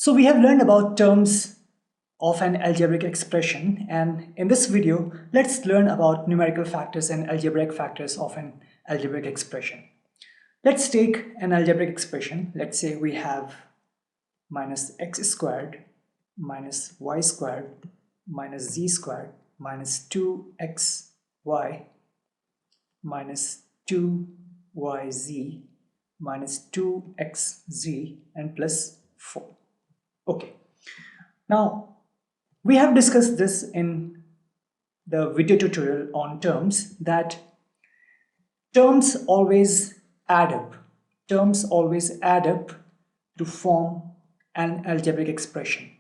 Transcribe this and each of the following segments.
So we have learned about terms of an algebraic expression, and in this video let's learn about numerical factors and algebraic factors of an algebraic expression. Let's take an algebraic expression. Let's say we have minus x squared minus y squared minus z squared minus 2xy minus 2yz minus 2xz and plus 4. Okay, now we have discussed this in the video tutorial on terms, that terms always add up. Terms always add up to form an algebraic expression.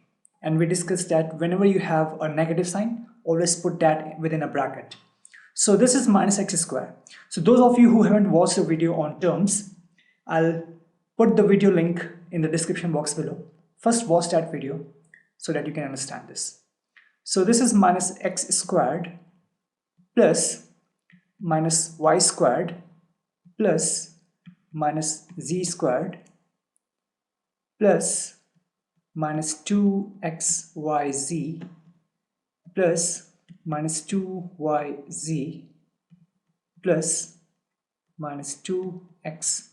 And we discussed that whenever you have a negative sign, always put that within a bracket. So this is minus x squared. So those of you who haven't watched the video on terms, I'll put the video link in the description box below. First watch that video so that you can understand this. So this is minus x squared plus minus y squared plus minus z squared plus minus 2xyz plus minus 2yz plus minus 2xz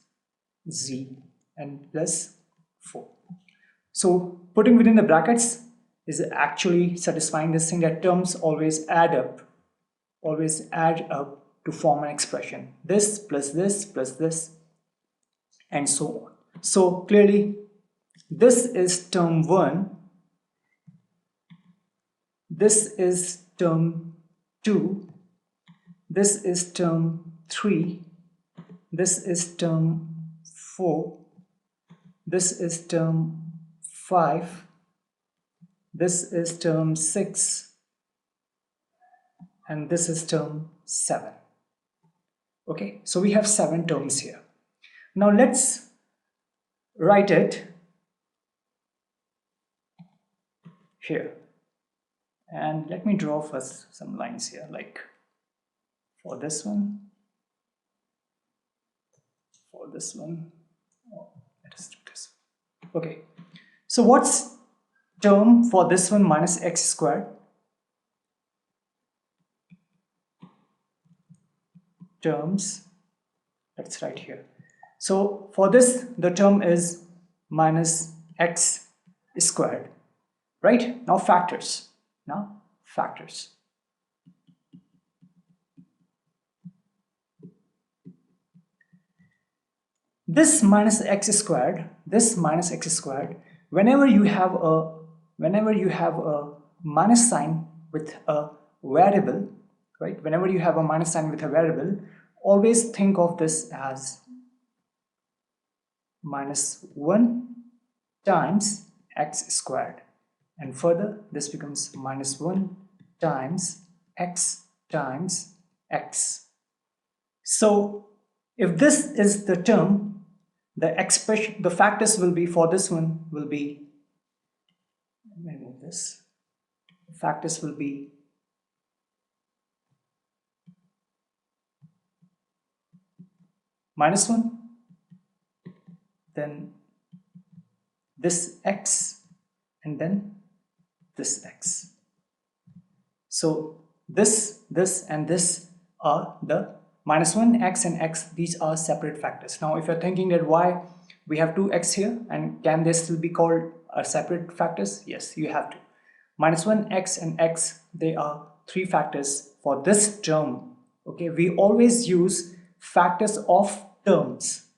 and plus 4. So putting within the brackets is actually satisfying this thing that terms always add up to form an expression. This plus this plus this and so on. So clearly this is term 1, this is term 2, this is term 3, this is term 4, this is term 5, this is term 6, and this is term 7. Okay, so we have 7 terms here. Now let's write it here, and let me draw first some lines here, like for this one, oh, let's do this. Okay, so what's term for this one, minus x squared? Terms, let's write here. So for this, the term is minus x squared, right? Now factors. This minus x squared, whenever you have a minus sign with a variable, right? Whenever you have a minus sign with a variable, always think of this as minus 1 times x squared, and further this becomes minus 1 times x times x. So if this is the term, the expression, the factors will be, for this one will be, let me move this, factors will be minus 1, then this x, and then this x. So this and this are the minus 1, x and x, these are separate factors. Now if you're thinking that why we have 2x here, and can they still be called separate factors? Yes, you have to. Minus 1, x and x, they are 3 factors for this term. Okay, we always use factors of terms.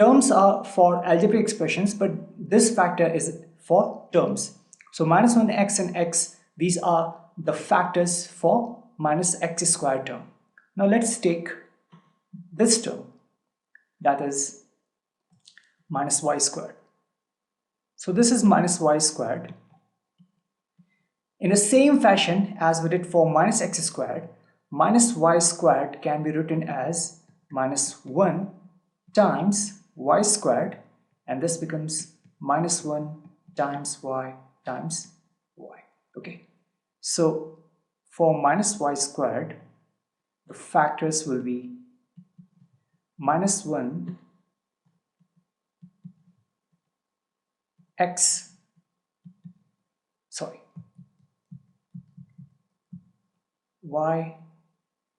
Terms are for algebraic expressions, but this factor is for terms. So minus 1, x and x, these are the factors for minus x squared term. Now let's take this term, that is minus y squared. So this is minus y squared. In the same fashion as we did for minus x squared, minus y squared can be written as minus 1 times y squared, and this becomes minus 1 times y times y. Okay, so for minus y squared, the factors will be minus 1 x sorry, y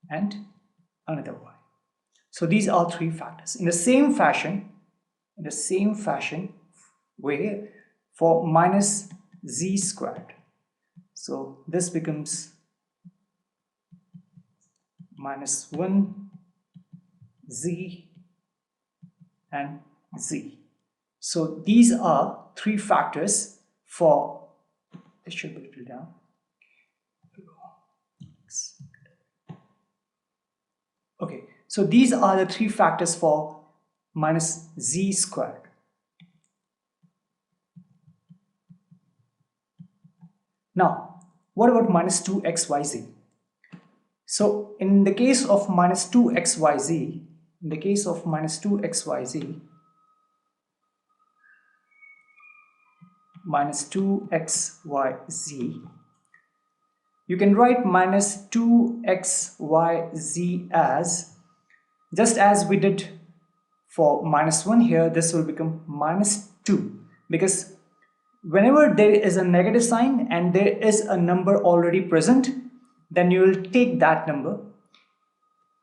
and another y. So these are three factors. In the same fashion way for minus z squared. So this becomes minus 1 z and z. So these are three factors for, this should be a little down. Okay, so these are the three factors for minus z squared. Now, what about minus 2xyz? So in the case of minus 2xyz, minus 2xyz, you can write minus 2xyz as, just as we did for minus 1 here, this will become minus 2, because whenever there is a negative sign and there is a number already present, then you will take that number.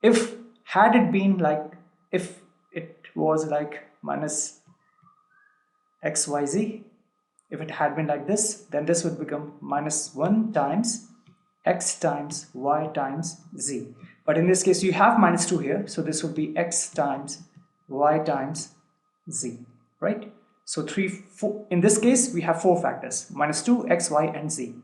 If had it been like, if it was like minus xyz, if it had been like this, then this would become minus 1 times x times y times z. But in this case you have minus 2 here, so this would be x times y times z, right? So 4, in this case we have 4 factors, minus 2, x, y and z.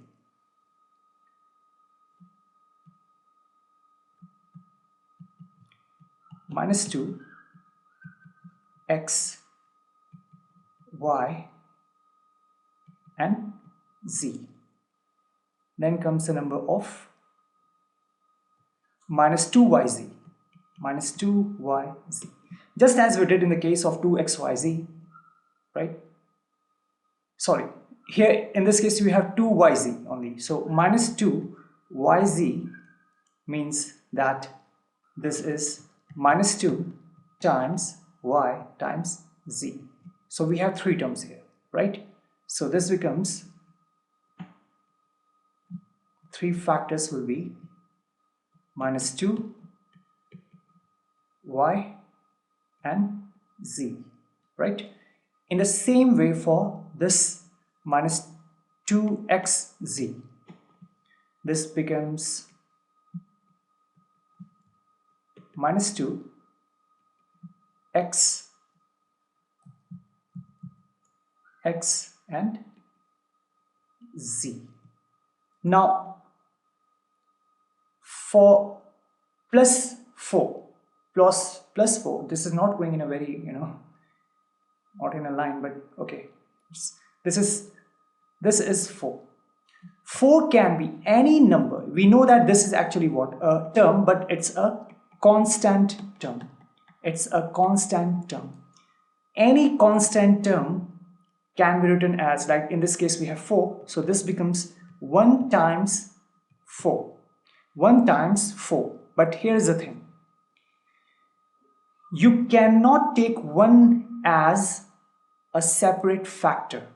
Minus 2, x, y and z. Then comes the number of minus 2yz, minus 2yz, just as we did in the case of 2xyz, right? Sorry, here in this case we have 2yz only, so minus 2yz means that this is minus 2 times y times z. So we have 3 terms here, right? So this becomes, 3 factors will be minus 2 y and z, right? In the same way for this minus 2xz, this becomes minus 2 x and z. Now for plus 4, this is not going in a very, not in a line, but okay, this is 4. 4 can be any number. We know that this is actually what, a term, but it's a constant term. It's a constant term. Any constant term can be written as, like in this case we have 4, so this becomes 1 times 4. 1 times 4. But here's the thing, you cannot take 1 as a separate factor,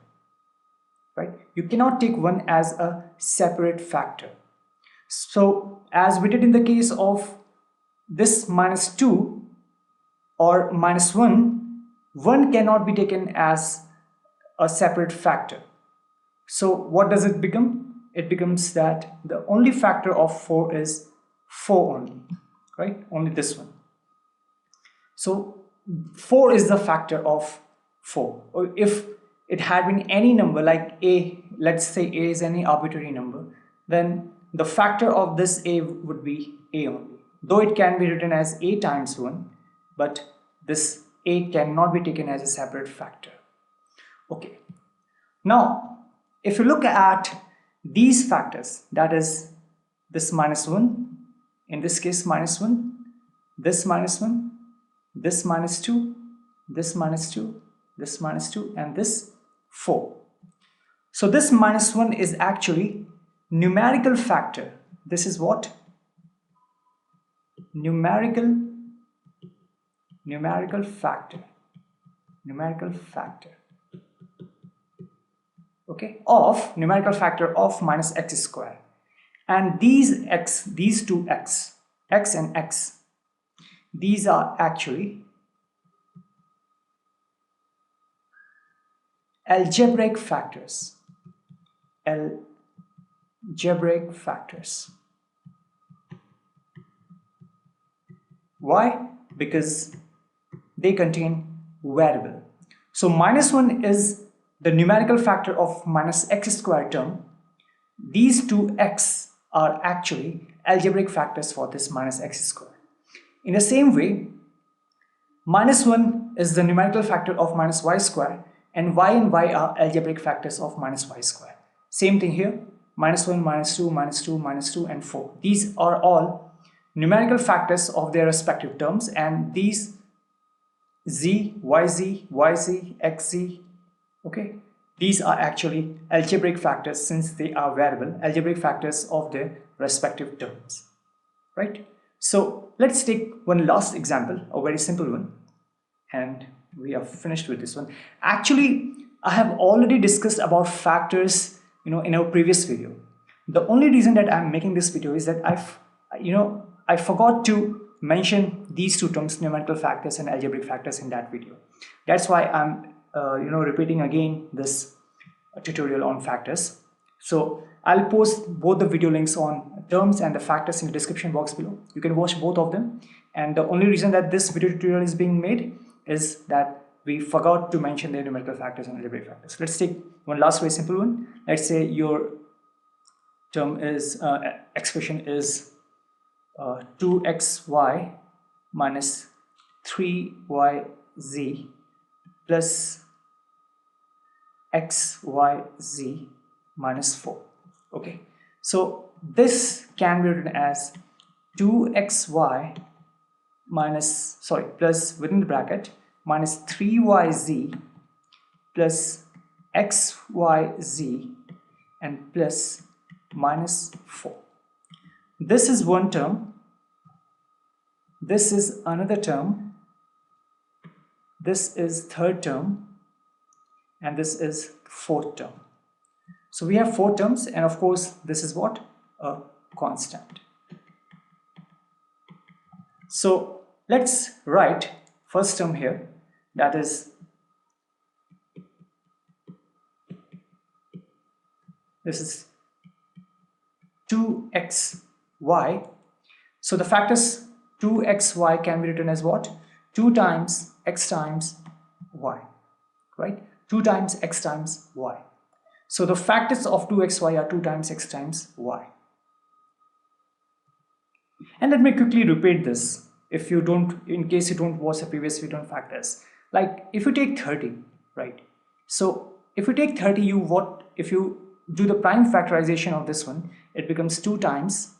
right? You cannot take 1 as a separate factor. So as we did in the case of this minus 2 or minus 1, 1 cannot be taken as a separate factor. So what does it become? It becomes that the only factor of 4 is 4 only, right? Only this one. So 4 is the factor of 4. Or if it had been any number like a, let's say a is any arbitrary number, then the factor of this a would be a only. Though it can be written as a times 1, but this a cannot be taken as a separate factor. Okay. Now, if you look at these factors, that is this minus 1, in this case minus 1, this minus 1, this minus 2, this minus 2, this minus 2, and this 4. So this minus 1 is actually numerical factor. This is what? Numerical factor. Numerical factor. okay, of numerical factor of minus x square. And these x, these two x and x, these are actually algebraic factors. Algebraic factors. Why? Because they contain variable. So minus 1 is the numerical factor of minus x square term. These two x are actually algebraic factors for this minus x square. In the same way, minus 1 is the numerical factor of minus y square, and y are algebraic factors of minus y square. Same thing here, minus 1, minus 2, minus 2, minus 2, and 4. These are all numerical factors of their respective terms, and these z, yz, xz, okay, these are actually algebraic factors since they are variable, algebraic factors of their respective terms, right? So let's take one last example, a very simple one, and we are finished with this one. Actually, I have already discussed about factors, in our previous video. The only reason that I'm making this video is that I forgot to mention these two terms, numerical factors and algebraic factors, in that video. That's why I'm repeating again this tutorial on factors. So I'll post both the video links on terms and the factors in the description box below. You can watch both of them. And the only reason that this video tutorial is being made is that we forgot to mention the numerical factors and algebraic factors. Let's take one last very simple one. Let's say your term is expression is 2xy minus 3yz plus xyz minus 4. Okay, so this can be written as 2xy plus within the bracket minus 3yz plus xyz and plus minus 4. This is one term, this is another term, this is third term, and this is fourth term. So we have 4 terms, and of course this is what? A constant. So let's write first term here, that is this is 2xy. So the factors 2xy can be written as what? 2 times x times y, right? 2 times x times y. So the factors of 2xy are 2 times x times y. And let me quickly repeat this if you don't, in case you don't watch the previous video on factors. Like if you take 30, right? So if you take 30, if you do the prime factorization of this one, it becomes 2 times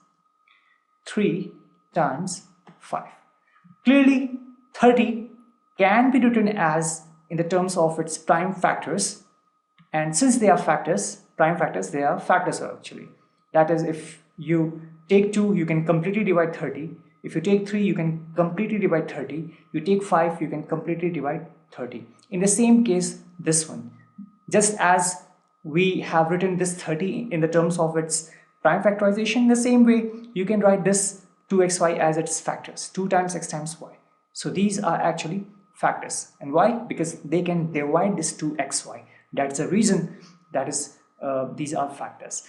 3 times 5. Clearly 30 can be written as in the terms of its prime factors, and since they are factors, prime factors, they are factors actually. That is, if you take 2, you can completely divide 30. If you take 3, you can completely divide 30. You take 5, you can completely divide 30. In the same case, this one, just as we have written this 30 in the terms of its prime factorization, the same way you can write this 2xy as its factors, 2 times x times y. So these are actually factors. And why? Because they can divide this 2xy. That's the reason that is these are factors.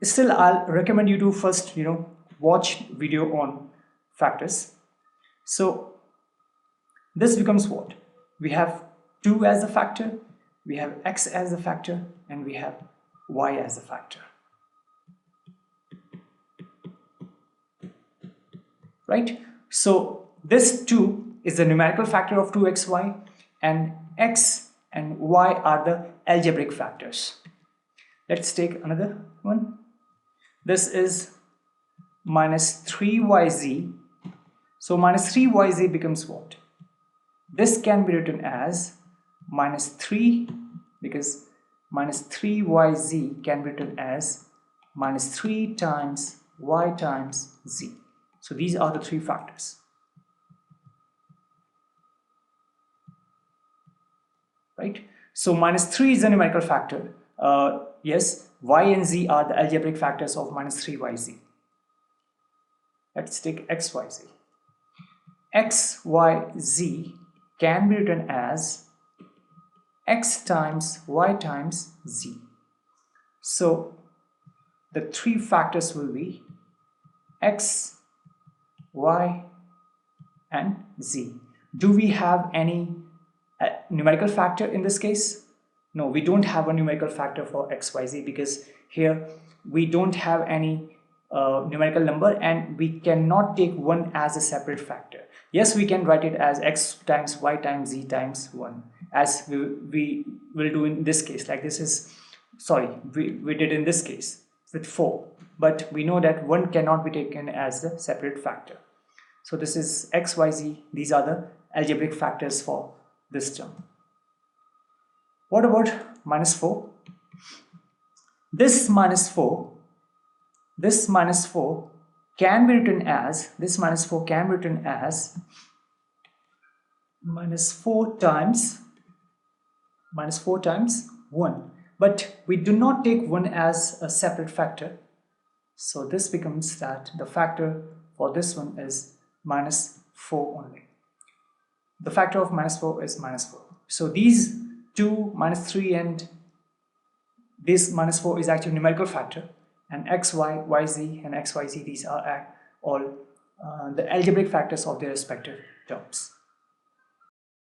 Still, I'll recommend you to first watch video on factors. So this becomes what? We have 2 as a factor, we have x as a factor, and we have y as a factor. Right? So this 2 is the numerical factor of 2xy, and x and y are the algebraic factors. Let's take another one. This is minus 3yz. So minus 3yz becomes what? This can be written as minus 3, because minus 3yz can be written as minus 3 times y times z. So these are the 3 factors. Right? So minus 3 is a numerical factor. Yes, y and z are the algebraic factors of minus 3yz. Let's take xyz. xyz can be written as x times y times z. So the three factors will be x, y, and z. Do we have any numerical factor in this case? No, we don't have a numerical factor for x, y, z, because here we don't have any numerical number and we cannot take 1 as a separate factor. Yes, we can write it as x times y times z times 1, as we will do in this case. Like this is, sorry, we did in this case with 4, but we know that 1 cannot be taken as the separate factor. So this is x, y, z. These are the algebraic factors for this term. What about minus 4? This minus 4 can be written as, minus 4 times 1, but we do not take 1 as a separate factor, so this becomes that the factor for this one is minus 4 only. The factor of minus 4 is minus 4. So these two, minus 3 and this minus 4 is actually numerical factor, and x, y, y, z and x, y, z, these are all the algebraic factors of their respective terms.